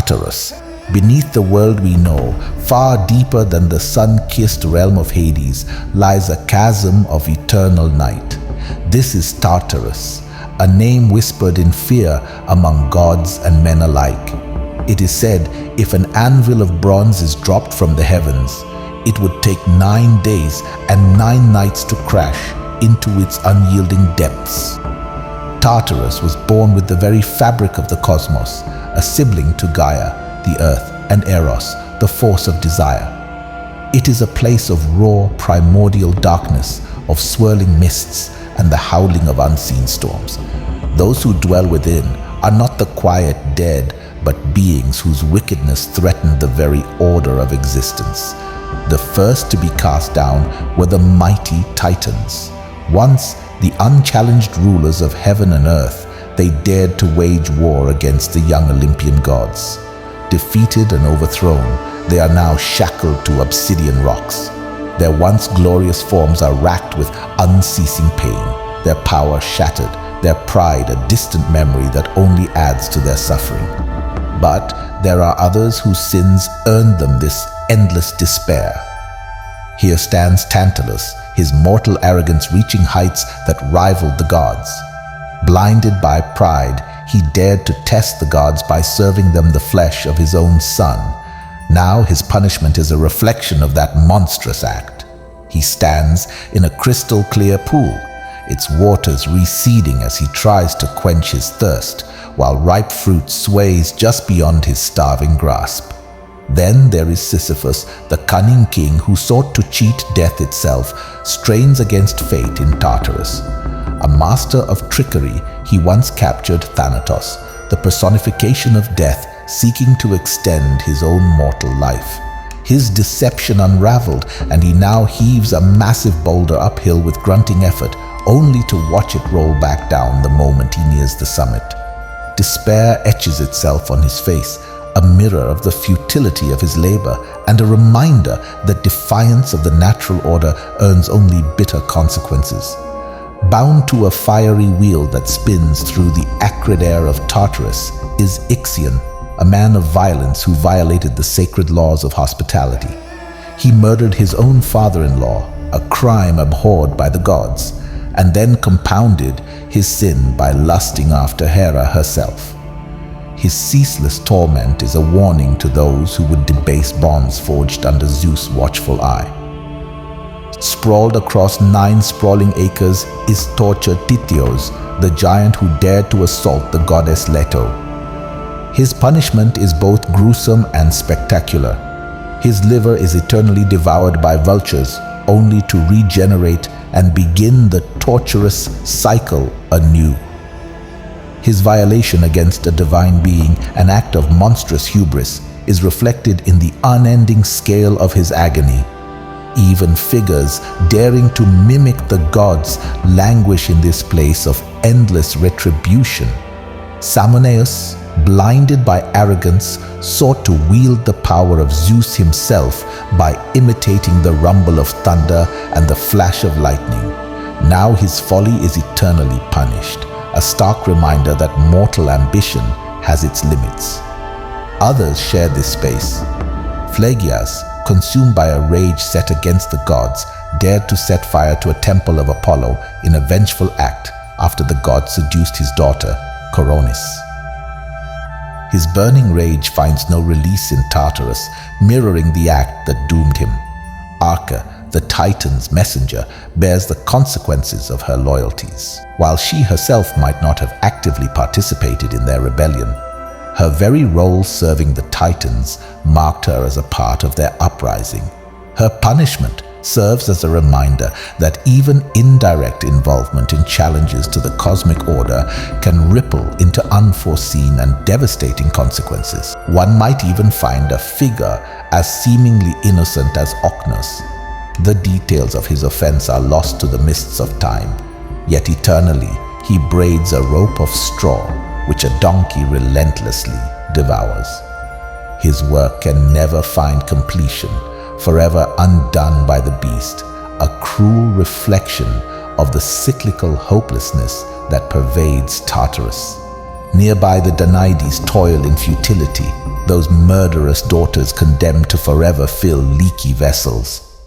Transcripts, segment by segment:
Tartarus. Beneath the world we know, far deeper than the sun-kissed realm of Hades, lies a chasm of eternal night. This is Tartarus, a name whispered in fear among gods and men alike. It is said if an anvil of bronze is dropped from the heavens, it would take 9 days and 9 nights to crash into its unyielding depths. Tartarus was born with the very fabric of the cosmos, a sibling to Gaia, the earth, and Eros, the force of desire. It is a place of raw, primordial darkness, of swirling mists and the howling of unseen storms. Those who dwell within are not the quiet dead, but beings whose wickedness threatened the very order of existence. The first to be cast down were the mighty Titans. Once the unchallenged rulers of heaven and earth, they dared to wage war against the young Olympian gods. Defeated and overthrown, they are now shackled to obsidian rocks. Their once glorious forms are racked with unceasing pain, their power shattered, their pride a distant memory that only adds to their suffering. But there are others whose sins earned them this endless despair. Here stands Tantalus, his mortal arrogance reaching heights that rivaled the gods. Blinded by pride, he dared to test the gods by serving them the flesh of his own son. Now his punishment is a reflection of that monstrous act. He stands in a crystal clear pool, its waters receding as he tries to quench his thirst, while ripe fruit sways just beyond his starving grasp. Then there is Sisyphus, the cunning king who sought to cheat death itself, strains against fate in Tartarus. A master of trickery, he once captured Thanatos, the personification of death, seeking to extend his own mortal life. His deception unraveled, and he now heaves a massive boulder uphill with grunting effort, only to watch it roll back down the moment he nears the summit. Despair etches itself on his face, a mirror of the futility of his labor, and a reminder that defiance of the natural order earns only bitter consequences. Bound to a fiery wheel that spins through the acrid air of Tartarus is Ixion, a man of violence who violated the sacred laws of hospitality. He murdered his own father-in-law, a crime abhorred by the gods, and then compounded his sin by lusting after Hera herself. His ceaseless torment is a warning to those who would debase bonds forged under Zeus' watchful eye. Sprawled across 9 sprawling acres is tortured Tityos, the giant who dared to assault the goddess Leto. His punishment is both gruesome and spectacular. His liver is eternally devoured by vultures, only to regenerate and begin the torturous cycle anew. His violation against a divine being, an act of monstrous hubris, is reflected in the unending scale of his agony. Even figures daring to mimic the gods languish in this place of endless retribution. Samoneus, blinded by arrogance, sought to wield the power of Zeus himself by imitating the rumble of thunder and the flash of lightning. Now his folly is eternally punished, a stark reminder that mortal ambition has its limits. Others share this space. Phlegyas, consumed by a rage set against the gods, dared to set fire to a temple of Apollo in a vengeful act after the god seduced his daughter, Coronis. His burning rage finds no release in Tartarus, mirroring the act that doomed him. Arca, the Titan's messenger, bears the consequences of her loyalties. While she herself might not have actively participated in their rebellion, her very role serving the Titans marked her as a part of their uprising. Her punishment serves as a reminder that even indirect involvement in challenges to the cosmic order can ripple into unforeseen and devastating consequences. One might even find a figure as seemingly innocent as Ocnus. The details of his offense are lost to the mists of time, yet eternally he braids a rope of straw which a donkey relentlessly devours. His work can never find completion, forever undone by the beast, a cruel reflection of the cyclical hopelessness that pervades Tartarus. Nearby the Danaides toil in futility, those murderous daughters condemned to forever fill leaky vessels.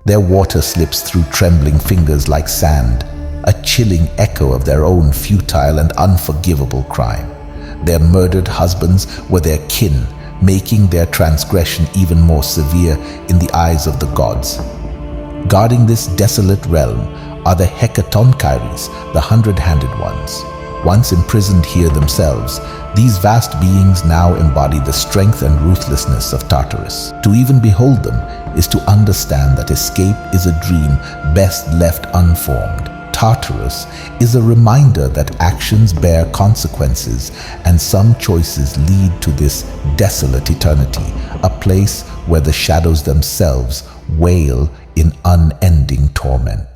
Their water slips through trembling fingers like sand, a chilling echo of their own futile and unforgivable crime. Their murdered husbands were their kin, making their transgression even more severe in the eyes of the gods. Guarding this desolate realm are the Hekatonchires, the hundred-handed ones. Once imprisoned here themselves, these vast beings now embody the strength and ruthlessness of Tartarus. To even behold them is to understand that escape is a dream best left unformed. Tartarus is a reminder that actions bear consequences, and some choices lead to this desolate eternity, a place where the shadows themselves wail in unending torment.